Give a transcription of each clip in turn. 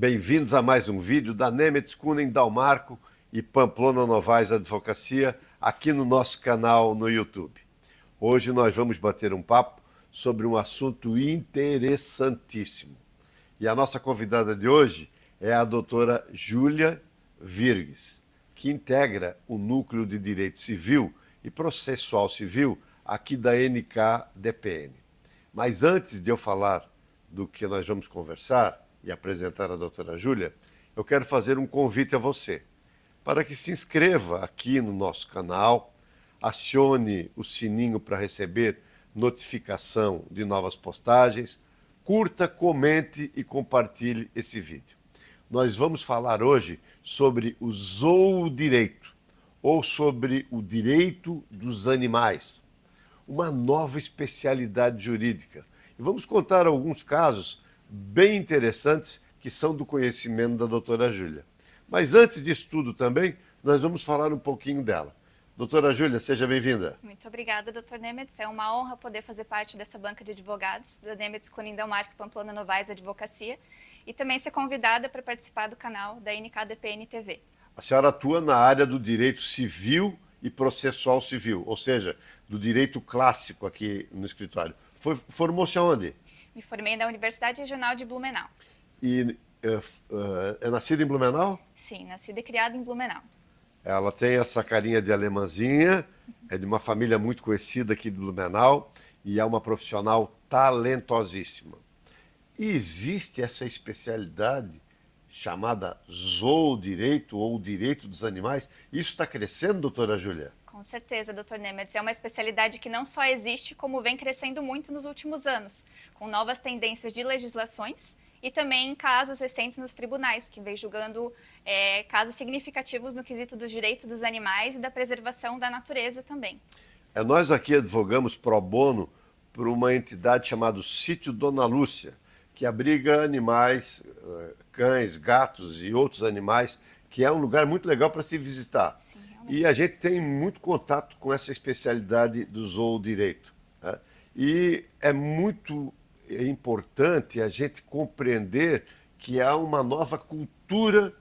Bem-vindos a mais um vídeo da Nemetz Kunen Dalmarco e Pamplona Novaes Advocacia aqui no nosso canal no YouTube. Hoje nós vamos bater um papo sobre um assunto interessantíssimo. E a nossa convidada de hoje é a doutora Júlia Virgues, que integra o Núcleo de Direito Civil e Processual Civil aqui da NK-DPN. Mas antes de eu falar do que nós vamos conversar e apresentar a doutora Júlia, eu quero fazer um convite a você, para que se inscreva aqui no nosso canal, acione o sininho para receber notificação de novas postagens, curta, comente e compartilhe esse vídeo. Nós vamos falar hoje sobre o zoodireito, ou sobre o direito dos animais, uma nova especialidade jurídica. E vamos contar alguns casos bem interessantes que são do conhecimento da doutora Júlia. Mas antes disso tudo também, nós vamos falar um pouquinho dela. Doutora Júlia, seja bem-vinda. Muito obrigada, Dr. Nemetz. É uma honra poder fazer parte dessa banca de advogados da Nemetz Kunen Dalmarco Pamplona Novaes Advocacia e também ser convidada para participar do canal da NK-DPN TV. A senhora atua na área do direito civil e processual civil, ou seja, do direito clássico aqui no escritório. Formou-se aonde? Me formei na Universidade Regional de Blumenau. E é nascida em Blumenau? Sim, nascida e criada em Blumenau. Ela tem essa carinha de alemãzinha, é de uma família muito conhecida aqui de Blumenau e é uma profissional talentosíssima. E existe essa especialidade chamada zoodireito ou direito dos animais. Isso está crescendo, doutora Júlia? Com certeza, Dr. Nemetz. É uma especialidade que não só existe, como vem crescendo muito nos últimos anos, com novas tendências de legislações e também casos recentes nos tribunais, que vem julgando casos significativos no quesito do direito dos animais e da preservação da natureza também. Nós aqui advogamos pro bono por uma entidade chamada Sítio Dona Lúcia, que abriga animais, cães, gatos e outros animais, que é um lugar muito legal para se visitar. Sim, e a gente tem muito contato com essa especialidade do zoodireito, né? E é muito importante a gente compreender que há uma nova cultura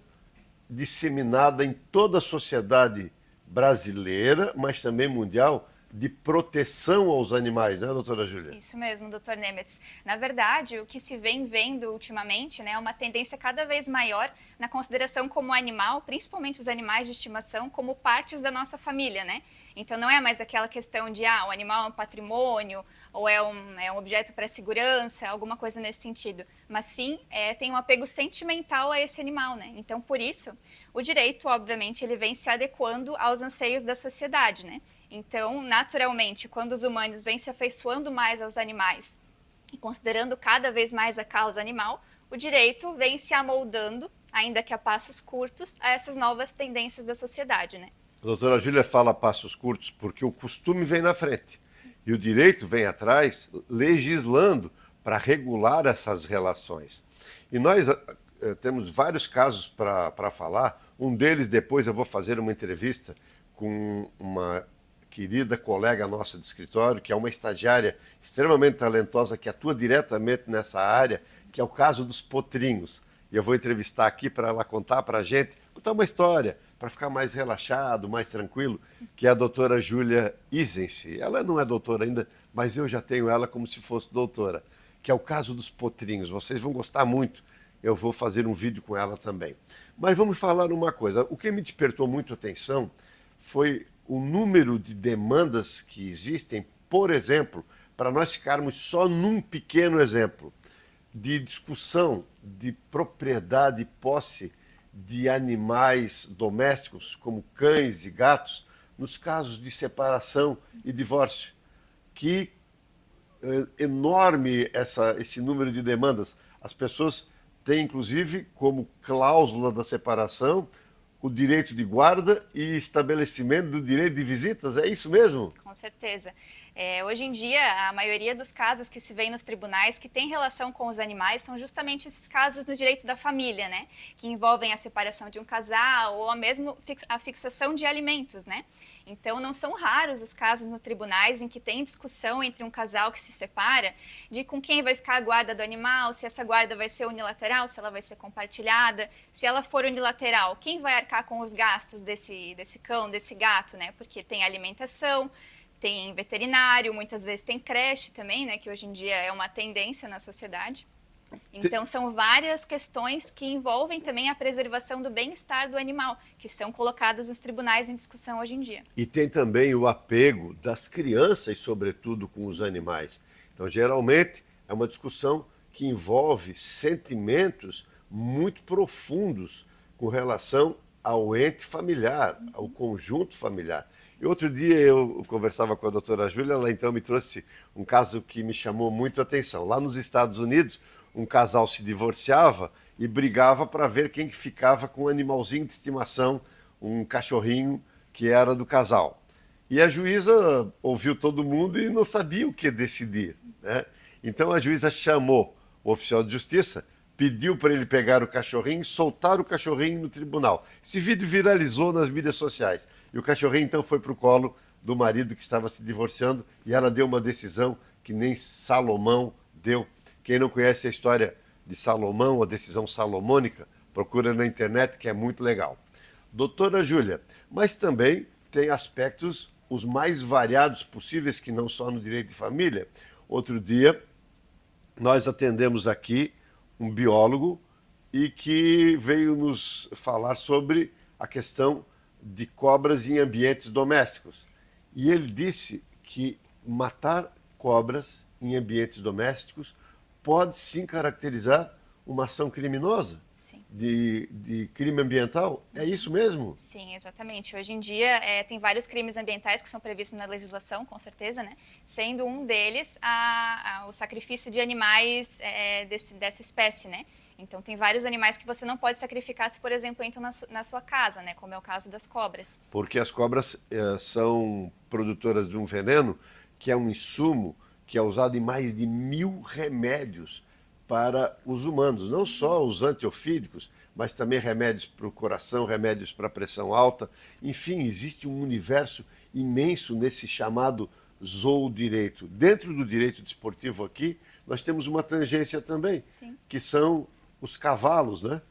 disseminada em toda a sociedade brasileira, mas também mundial, de proteção aos animais, né, doutora Júlia? Isso mesmo, Dr. Nemetz. Na verdade, o que se vem vendo ultimamente, né, é uma tendência cada vez maior na consideração como animal, principalmente os animais de estimação, como partes da nossa família, né? Então não é mais aquela questão de, o animal é um patrimônio, ou é um objeto para segurança, alguma coisa nesse sentido. Mas sim, tem um apego sentimental a esse animal, né? Então, por isso, o direito, obviamente, ele vem se adequando aos anseios da sociedade, né? Então, naturalmente, quando os humanos vêm se afeiçoando mais aos animais e considerando cada vez mais a causa animal, o direito vem se amoldando, ainda que a passos curtos, a essas novas tendências da sociedade, né? A doutora Júlia fala passos curtos porque o costume vem na frente e o direito vem atrás legislando para regular essas relações. E nós temos vários casos para falar. Um deles, depois eu vou fazer uma entrevista com uma querida colega nossa de escritório, que é uma estagiária extremamente talentosa, que atua diretamente nessa área, que é o caso dos potrinhos. E eu vou entrevistar aqui para ela contar para a gente, contar uma história, para ficar mais relaxado, mais tranquilo, que é a doutora Júlia Isense. Ela não é doutora ainda, mas eu já tenho ela como se fosse doutora, que é o caso dos potrinhos. Vocês vão gostar muito, eu vou fazer um vídeo com ela também. Mas vamos falar uma coisa, o que me despertou muito a atenção foi o número de demandas que existem, por exemplo, para nós ficarmos só num pequeno exemplo, de discussão de propriedade e posse de animais domésticos, como cães e gatos, nos casos de separação e divórcio. Que enorme esse número de demandas. As pessoas têm, inclusive, como cláusula da separação, o direito de guarda e estabelecimento do direito de visitas, é isso mesmo? certeza. Hoje em dia, a maioria dos casos que se vê nos tribunais que tem relação com os animais são justamente esses casos no direito da família, né? Que envolvem a separação de um casal ou mesmo a fixação de alimentos, né? Então, não são raros os casos nos tribunais em que tem discussão entre um casal que se separa de com quem vai ficar a guarda do animal, se essa guarda vai ser unilateral, se ela vai ser compartilhada. Se ela for unilateral, quem vai arcar com os gastos desse cão, desse gato, né? Porque tem alimentação, tem veterinário, muitas vezes tem creche também, né? Que hoje em dia é uma tendência na sociedade. Então, são várias questões que envolvem também a preservação do bem-estar do animal, que são colocadas nos tribunais em discussão hoje em dia. E tem também o apego das crianças, sobretudo, com os animais. Então, geralmente, é uma discussão que envolve sentimentos muito profundos com relação ao ente familiar, ao conjunto familiar. E outro dia eu conversava com a doutora Júlia, ela então me trouxe um caso que me chamou muito a atenção. Lá nos Estados Unidos, um casal se divorciava e brigava para ver quem que ficava com um animalzinho de estimação, um cachorrinho que era do casal. E a juíza ouviu todo mundo e não sabia o que decidir, né? Então a juíza chamou o oficial de justiça, pediu para ele pegar o cachorrinho e soltar o cachorrinho no tribunal. Esse vídeo viralizou nas mídias sociais. E o cachorrinho então foi para o colo do marido que estava se divorciando e ela deu uma decisão que nem Salomão deu. Quem não conhece a história de Salomão, a decisão salomônica, procura na internet que é muito legal. Doutora Júlia, mas também tem aspectos os mais variados possíveis, que não só no direito de família. Outro dia nós atendemos aqui um biólogo e que veio nos falar sobre a questão de cobras em ambientes domésticos. E ele disse que matar cobras em ambientes domésticos pode sim caracterizar uma ação criminosa. Sim. De crime ambiental? É isso mesmo? Sim, exatamente. Hoje em dia tem vários crimes ambientais que são previstos na legislação, com certeza, né? Sendo um deles o sacrifício de animais dessa espécie, né? Então, tem vários animais que você não pode sacrificar se, por exemplo, entram na sua casa, né? Como é o caso das cobras. Porque as cobras são produtoras de um veneno que é um insumo que é usado em mais de 1000 remédios para os humanos. Não só os antiofídicos, mas também remédios para o coração, remédios para a pressão alta. Enfim, existe um universo imenso nesse chamado zoodireito. Dentro do direito desportivo aqui, nós temos uma tangência também, Sim. que são os cavalos, né?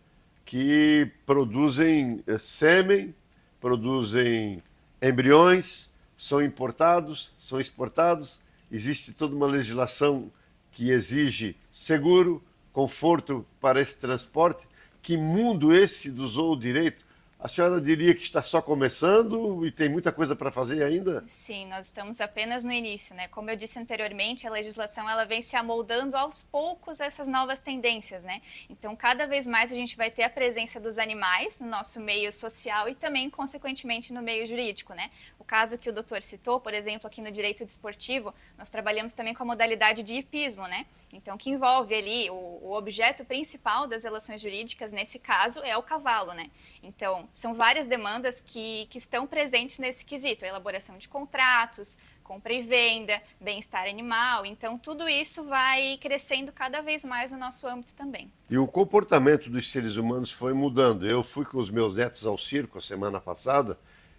Que produzem sêmen, produzem embriões, são importados, são exportados. Existe toda uma legislação que exige seguro, conforto para esse transporte. Que mundo esse do zoodireito? A senhora diria que está só começando e tem muita coisa para fazer ainda? Sim, nós estamos apenas no início, né? Como eu disse anteriormente, a legislação ela vem se amoldando aos poucos a essas novas tendências, né? Então, cada vez mais a gente vai ter a presença dos animais no nosso meio social e também, consequentemente, no meio jurídico, né? O caso que o doutor citou, por exemplo, aqui no direito desportivo, nós trabalhamos também com a modalidade de hipismo, né? Então, que envolve ali o objeto principal das relações jurídicas, nesse caso, é o cavalo, né? Então, são várias demandas que estão presentes nesse quesito, a elaboração de contratos, compra e venda, bem-estar animal. Então, tudo isso vai crescendo cada vez mais no nosso âmbito também. E o comportamento dos seres humanos foi mudando. Eu fui com os meus netos ao circo a semana passada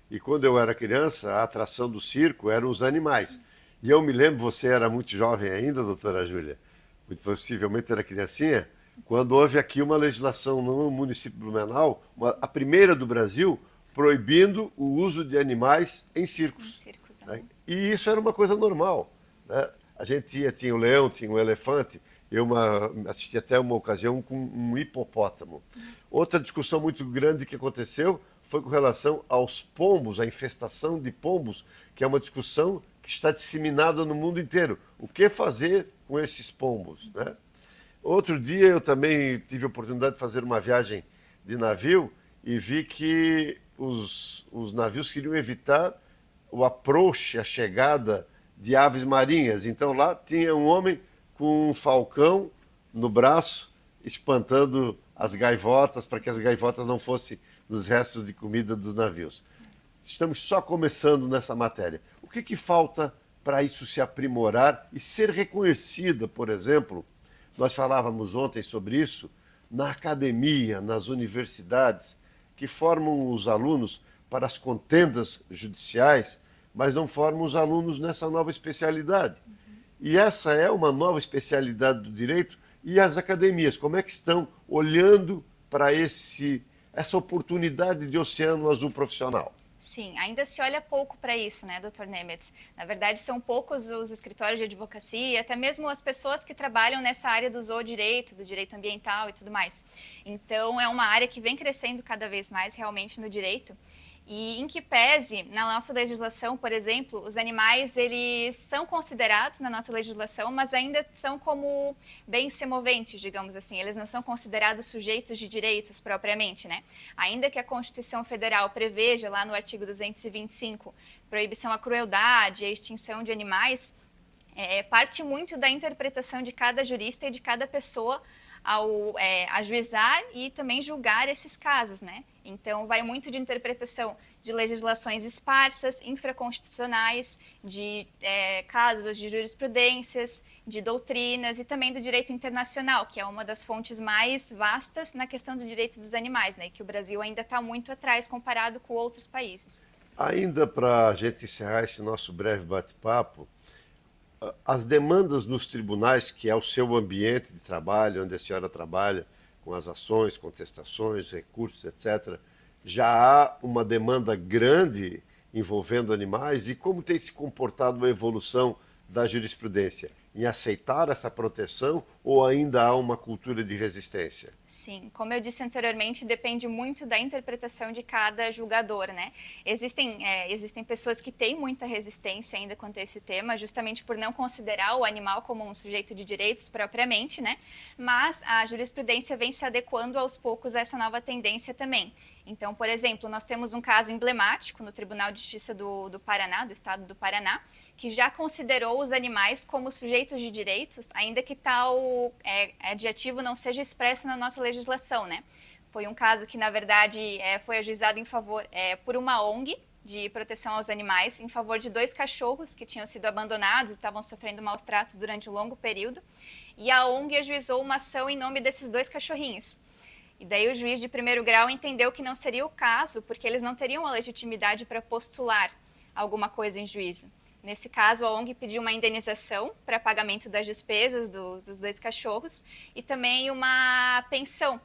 e quando eu era criança, a atração do circo eram os animais. E eu me lembro, você era muito jovem ainda, doutora Júlia, muito possivelmente era criancinha, quando houve aqui uma legislação no município de Blumenau, a primeira do Brasil, proibindo o uso de animais em circos. Né? E isso era uma coisa normal. Né? A gente tinha o leão, tinha o elefante, eu assisti até uma ocasião com um hipopótamo. Outra discussão muito grande que aconteceu foi com relação aos pombos, a infestação de pombos, que é uma discussão que está disseminada no mundo inteiro. O que fazer com esses pombos? Né? Outro dia eu também tive a oportunidade de fazer uma viagem de navio e vi que os navios queriam evitar o approach, a chegada de aves marinhas. Então lá tinha um homem com um falcão no braço, espantando as gaivotas, para que as gaivotas não fossem nos restos de comida dos navios. Estamos só começando nessa matéria. O que falta para isso se aprimorar e ser reconhecida, por exemplo, nós falávamos ontem sobre isso, na academia, nas universidades, que formam os alunos para as contendas judiciais, mas não formam os alunos nessa nova especialidade. E essa é uma nova especialidade do direito. E as academias, como é que estão olhando para essa oportunidade de oceano azul profissional? Sim, ainda se olha pouco para isso, né, Dr. Nemetz? Na verdade, são poucos os escritórios de advocacia, até mesmo as pessoas que trabalham nessa área do zoodireito, do direito ambiental e tudo mais. Então, é uma área que vem crescendo cada vez mais realmente no direito. E em que pese, na nossa legislação, por exemplo, os animais, eles são considerados na nossa legislação, mas ainda são como bens semoventes, digamos assim. Eles não são considerados sujeitos de direitos propriamente, né? Ainda que a Constituição Federal preveja, lá no artigo 225, proibição à crueldade e à extinção de animais, parte muito da interpretação de cada jurista e de cada pessoa ao ajuizar e também julgar esses casos, né? Então, vai muito de interpretação de legislações esparsas, infraconstitucionais, de casos de jurisprudências, de doutrinas e também do direito internacional, que é uma das fontes mais vastas na questão do direito dos animais, né? Que o Brasil ainda está muito atrás comparado com outros países. Ainda para a gente encerrar esse nosso breve bate-papo, as demandas nos tribunais, que é o seu ambiente de trabalho, onde a senhora trabalha, com as ações, contestações, recursos, etc., já há uma demanda grande envolvendo animais. E como tem se comportado a evolução da jurisprudência? Em aceitar essa proteção ou ainda há uma cultura de resistência? Sim, como eu disse anteriormente, depende muito da interpretação de cada julgador, né? Existem pessoas que têm muita resistência ainda quanto a esse tema, justamente por não considerar o animal como um sujeito de direitos propriamente, né? Mas a jurisprudência vem se adequando aos poucos a essa nova tendência também. Então, por exemplo, nós temos um caso emblemático no Tribunal de Justiça do Paraná, do Estado do Paraná, que já considerou os animais como sujeitos de direitos, ainda que tal adjetivo não seja expresso na nossa legislação, né? Foi um caso que, na verdade, foi ajuizado em favor por uma ONG de proteção aos animais, em favor de 2 cachorros que tinham sido abandonados e estavam sofrendo maus tratos durante um longo período. E a ONG ajuizou uma ação em nome desses 2 cachorrinhos. E daí o juiz de primeiro grau entendeu que não seria o caso, porque eles não teriam a legitimidade para postular alguma coisa em juízo. Nesse caso, a ONG pediu uma indenização para pagamento das despesas dos 2 cachorros e também uma pensão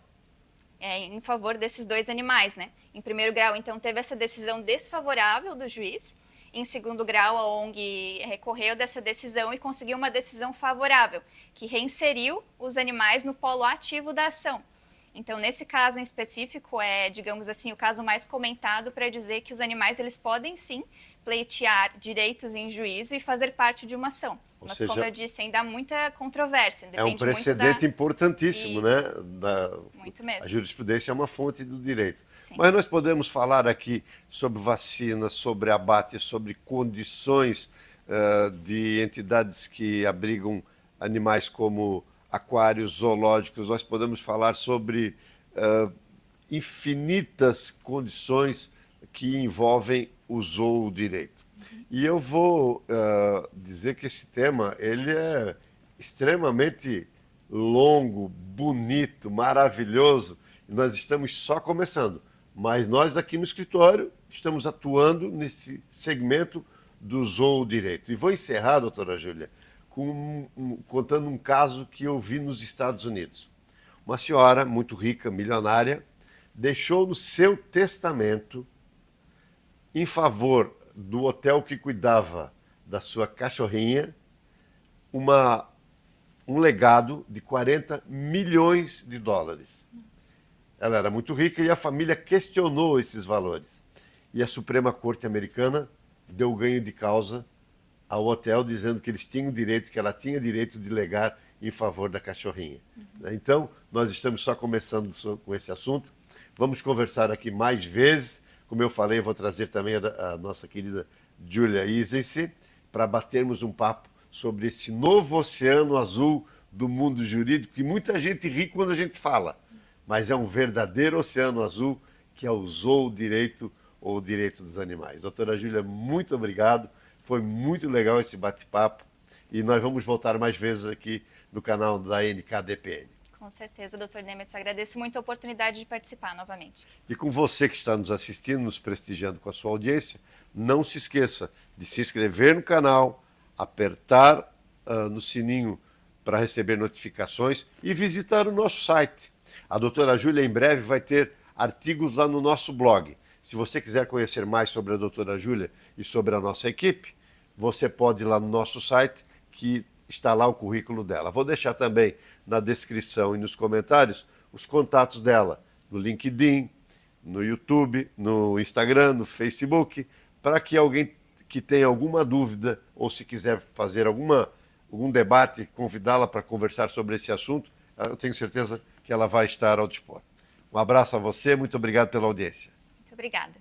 em favor desses 2 animais, né? Em primeiro grau, então, teve essa decisão desfavorável do juiz. Em segundo grau, a ONG recorreu dessa decisão e conseguiu uma decisão favorável, que reinseriu os animais no polo ativo da ação. Então, nesse caso em específico, digamos assim, o caso mais comentado para dizer que os animais eles podem sim pleitear direitos em juízo e fazer parte de uma ação. Mas, como eu disse, ainda há muita controvérsia. É um precedente importantíssimo, né? Muito mesmo. A jurisprudência é uma fonte do direito. Sim. Mas nós podemos falar aqui sobre vacinas, sobre abate, sobre condições de entidades que abrigam animais como aquários, zoológicos. Nós podemos falar sobre infinitas condições que envolvem o zoodireito. E eu vou dizer que esse tema ele é extremamente longo, bonito, maravilhoso. E nós estamos só começando. Mas nós aqui no escritório estamos atuando nesse segmento do zoodireito. E vou encerrar, doutora Júlia, contando um caso que eu vi nos Estados Unidos. Uma senhora muito rica, milionária, deixou no seu testamento, em favor do hotel que cuidava da sua cachorrinha, um legado de 40 milhões de dólares. Ela era muito rica e a família questionou esses valores. E a Suprema Corte Americana deu ganho de causa ao hotel, dizendo que eles tinham direito, que ela tinha direito de legar em favor da cachorrinha. Então, nós estamos só começando com esse assunto. Vamos conversar aqui mais vezes. Como eu falei, eu vou trazer também a nossa querida Julia Isense para batermos um papo sobre esse novo oceano azul do mundo jurídico, que muita gente ri quando a gente fala, mas é um verdadeiro oceano azul que é o zoodireito ou o direito dos animais. Doutora Júlia, muito obrigado. Foi muito legal esse bate-papo e nós vamos voltar mais vezes aqui no canal da NKDPN. Com certeza, Dr. Nemetz, agradeço muito a oportunidade de participar novamente. E com você que está nos assistindo, nos prestigiando com a sua audiência, não se esqueça de se inscrever no canal, apertar no sininho para receber notificações e visitar o nosso site. A doutora Júlia em breve vai ter artigos lá no nosso blog. Se você quiser conhecer mais sobre a doutora Júlia e sobre a nossa equipe, você pode ir lá no nosso site, que está lá o currículo dela. Vou deixar também na descrição e nos comentários os contatos dela no LinkedIn, no YouTube, no Instagram, no Facebook, para que alguém que tenha alguma dúvida ou se quiser fazer algum debate, convidá-la para conversar sobre esse assunto, eu tenho certeza que ela vai estar ao dispor. Um abraço a você, muito obrigado pela audiência. Muito obrigada.